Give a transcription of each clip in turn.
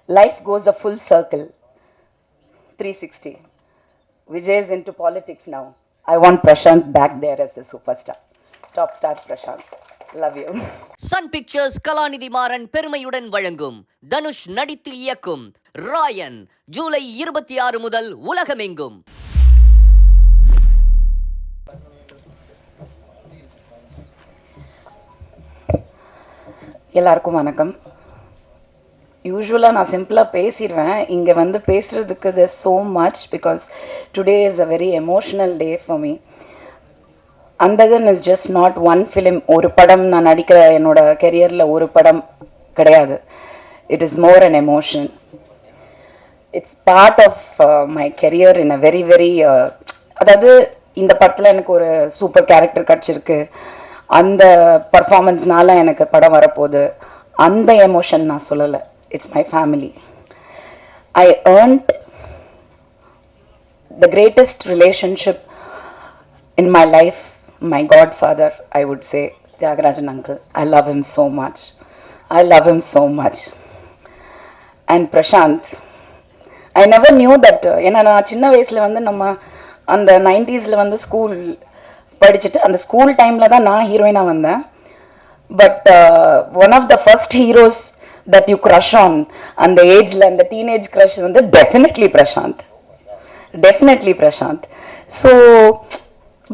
life goes a full circle. 360. Vijay is into politics now. I want Prashant back there as the superstar. Top star Prashant. Love you. Sun Pictures கலாநிதி மாறன் பெருமையுடன் வழங்கும் தனுஷ் நடித்து இயக்கும் ராயன் ஜூலை 26 முதல் உலகமெங்கும். எல்லாருக்கும் வணக்கம். யூஸ்வலாக நான் சிம்பிளாக பேசிடுவேன். இங்கே வந்து பேசுகிறதுக்கு there's so much because today is a very emotional day for me. Andhagan is just not one film. ஒரு படம் நான் நடிக்கிற என்னோட கெரியரில் ஒரு படம் கிடையாது. It is more an emotion. It's part of my career in a very very அதாவது இந்த படத்தில் எனக்கு ஒரு சூப்பர் கேரக்டர் கிடச்சிருக்கு, அந்த பர்ஃபார்மன்ஸ்னால எனக்கு படம் வரப்போகுது, அந்த எமோஷன் நான் சொல்லலை. It's my family. I earned the greatest relationship in my life, my godfather, I would say, Tyagarajan uncle. I love him so much. I love him so much. And Prashant, I never knew that. ஏன்னா நான் சின்ன வயசில் வந்து நம்ம அந்த 90s வந்து school படிச்சுட்டு அந்த ஸ்கூல் டைமில் தான் நான் ஹீரோயினாக வந்தேன். But one of the first heroes that you crush on அந்த ஏஜில், அந்த டீனேஜ் க்ரஷ் வந்து definitely Prashanth. Definitely Prashanth. So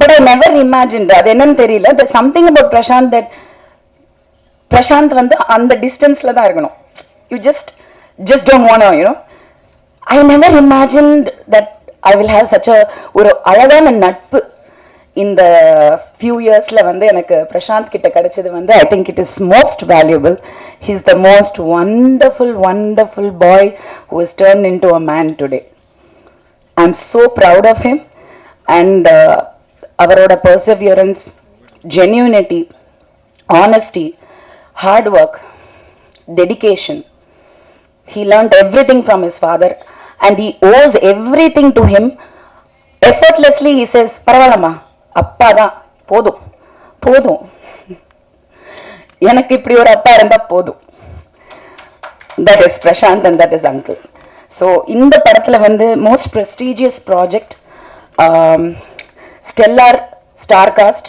but I never imagined, அது என்னன்னு தெரியல, the something about Prashanth that Prashanth வந்து அந்த டிஸ்டன்ஸில் தான் இருக்கணும். You just don't want to, you know. I never imagined that I will have such ஒரு அழகான நட்பு இந்த ஃபியூ இயர்ஸில் வந்து எனக்கு பிரசாந்த் கிட்ட கிடைச்சது வந்து I think it is most valuable. He is the most wonderful boy who is turn in to a man today. I am so proud of him. And அவரோட perseverance, genuinity, honesty, hard work, dedication. He learned everything from his father and he owes everything to him. Effortlessly he says, பரவாயில்லம்மா, அப்பா தான் போதும் போதும், எனக்கு இப்படி ஒரு அப்பா இருந்தால் போதும். That is Prashant and that is uncle. So இந்த படத்தில் வந்து most prestigious project, stellar star cast,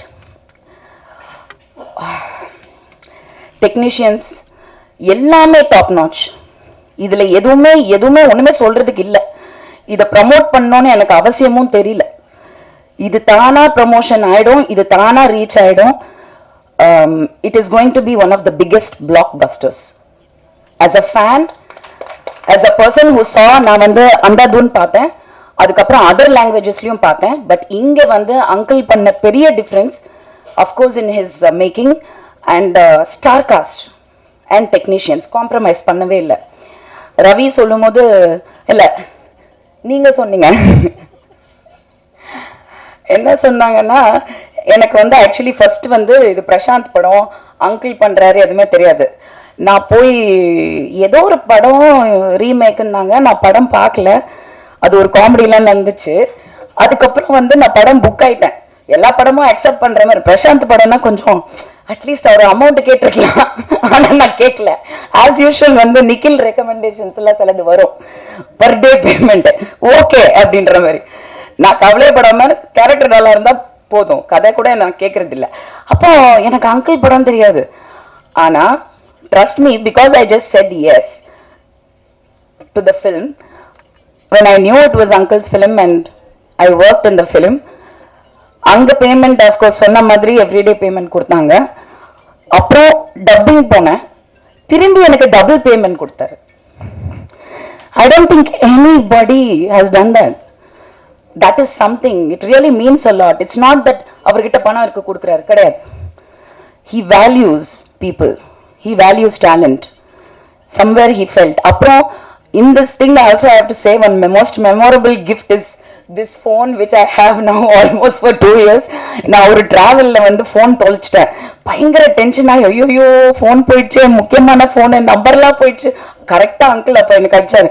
technicians எல்லாமே டாப் நாச். இதில் எதுவுமே ஒன்றுமே சொல்கிறதுக்கு இல்லை. இதை ப்ரமோட் பண்ணோன்னு எனக்கு அவசியமும் தெரியல. இது தானாக ப்ரமோஷன் ஆகிடும், இது தானாக ரீச் ஆகிடும். It is going to be one of the biggest blockbusters. As a fan, as a person who saw, நான் வந்து அந்தாதுன் பார்த்தேன், அதுக்கப்புறம் அதர் லாங்குவேஜஸ்லையும் பார்த்தேன். பட் இங்கே வந்து அங்கிள் பண்ண பெரிய difference of course in his making and star cast and technicians compromise பண்ணவே இல்லை. ரவி சொல்லும் போது, இல்லை நீங்கள் சொன்னீங்க, என்ன சொன்னாங்கன்னா, எனக்கு வந்து ஆக்சுவலி ஃபர்ஸ்ட் வந்து இது பிரசாந்த் படம், அங்கிள் பண்ணுறாரு, எதுவுமே தெரியாது. நான் போய் ஏதோ ஒரு படம் ரீமேக்குன்னாங்க, நான் படம் பார்க்கல, அது ஒரு காமெடிலாம் நடந்துச்சு. அதுக்கப்புறம் வந்து நான் படம் புக் ஆகிட்டேன். எல்லா படமும் அக்செப்ட் பண்ணுற மாதிரி, பிரசாந்த் படம்னா கொஞ்சம் அட்லீஸ்ட் அவர் அமௌண்ட் கேட்டிருக்கலாம், ஆனால் நான் கேட்கல. ஆஸ் யூஷுவல் வந்து நிக்கில் ரெக்கமெண்டேஷன்ஸ்லாம் சிலது வரும், பர் டே பேமெண்ட், ஓகே அப்படின்ற மாதிரி. நான் கவலைப்படாமல் கேரக்டர் நல்லா இருந்தால் போதும், கதை கூட நான் கேட்கறது இல்லை. அப்போ எனக்கு அங்கிள் படம் தெரியாது. ஆனால் trust me, because I just said yes to the film when I knew it was uncle's film and I worked in the film. அங்கே பேமெண்ட் ஆஃப்கோர்ஸ் சொன்ன மாதிரி எவ்ரிடே பேமெண்ட் கொடுத்தாங்க. அப்புறம் டப்பிங் போனேன், திரும்பி எனக்கு டபுள் பேமெண்ட் கொடுத்தாரு. I don't think anybody has done that. That is something, it really means a lot. It's not that அவர்கிட்ட பணம் இருக்கு கொடுக்குறாரு, கிடையாது. He values people, he values talent. Somewhere he felt. அப்புறம் in this thing I also have to say one most memorable gift is this phone which I have now almost for 2 years. நான் ஒரு டிராவலில் வந்து phone தொலைச்சிட்டேன், பயங்கர டென்ஷனாக, ஐயோ phone போயிடுச்சு, முக்கியமான phone, நம்பர்லாம் போயிடுச்சு. கரெக்டாக அங்கிள் அப்போ எனக்கு அடிச்சாரு,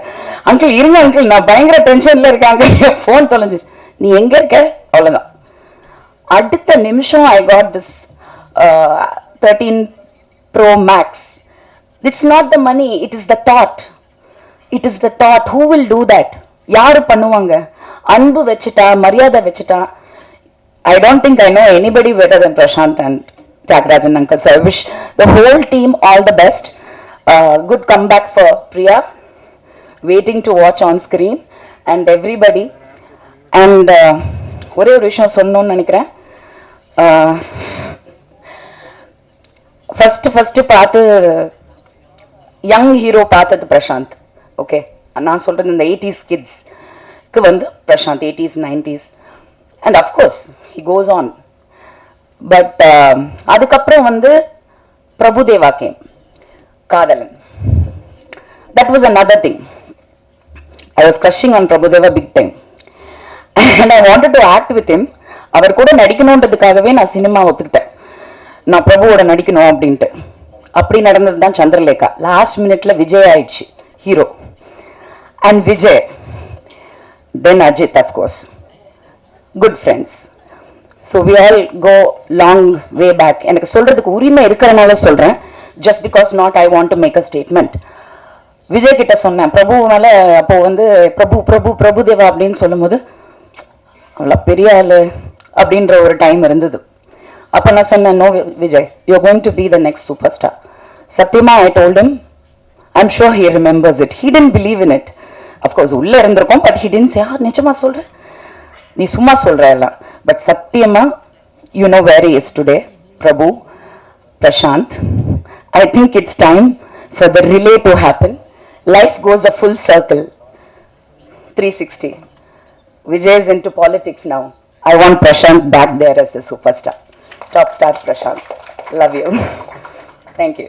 அங்கிள் இருங்க அங்கிள், நான் பயங்கர டென்ஷனில் இருக்கேன் அங்கிள், ஃபோன் தொலைஞ்சிச்சு, நீ எங்கே இருக்க, அவ்வளோதான். அடுத்த நிமிஷம் I got this 13 Pro Max. It's not the money, it is the thought. It is the thought. Who will do that? யாரு பண்ணுவாங்க? அன்பு வச்சுட்டா, மரியாதை வச்சுட்டா, I don't think I know anybody better than Prashant and Tyagarajan uncle. So I wish the whole team all the best. Good comeback for Priya. Waiting to watch on screen and everybody. And ஒரே ஒரு விஷயம் சொல்லணும்னு நினைக்கிறேன். First பார்த்து young hero பார்த்தது Prashanth. Okay, நான் சொல்றது இந்த 80s கிட்ஸ்க்கு வந்து Prashanth 80s 90s and of course he goes on. But அதுக்கப்புறம் வந்து பிரபுதேவா கேம், காதலன். That was another thing. I was crushing on Prabhudeva big time and I wanted to act with him. அவர் கூட நடிக்கணுன்றதுக்காகவே நான் சினிமா ஒத்துக்கிட்டேன், நான் பிரபுவோட நடிக்கணும் அப்படின்ட்டு. அப்படி நடந்தது தான் சந்திரலேகா. லாஸ்ட் மினிட்ல விஜய் ஆயிடுச்சு hero, and Vijay, then Ajith, of course, good friends. So we all go long way back. எனக்கு சொல்றதுக்கு உரிமை இருக்கிறனால சொல்றேன், just because not I want to make a statement. Vijay கிட்ட சொன்னேன் பிரபு மேல, அப்போ வந்து பிரபுதேவா அப்படின்னு சொல்லும் போது அவ்வளோ பெரிய ஆளு அப்படின்ற ஒரு டைம் இருந்தது. அப்போ நான் சொன்னேன், no Vijay, you are going to be the next super star. சத்தியமா I told him, I am sure he remembers it. He didn't believe in it. Of course உள்ள இருந்திருக்கோம், பட் ஹி டிடன்ட் சே, நிஜமா சொல்றேன், நீ சும்மா சொல்ற எல்லாம். பட் சத்தியமா, you know where he is today. Prabhu, Prashanth, I think it's time for the relay to happen. Life goes a full circle, 360. Vijay is into politics now. I want Prashant back there as the superstar. Top star Prashant. Love you. Thank you.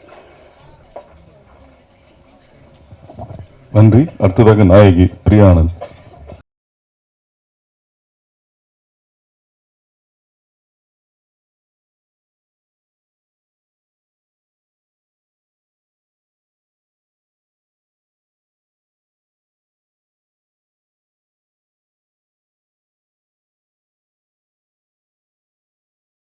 நன்றி. அடுத்ததாக நாயகி பிரியா ஆனந்த்.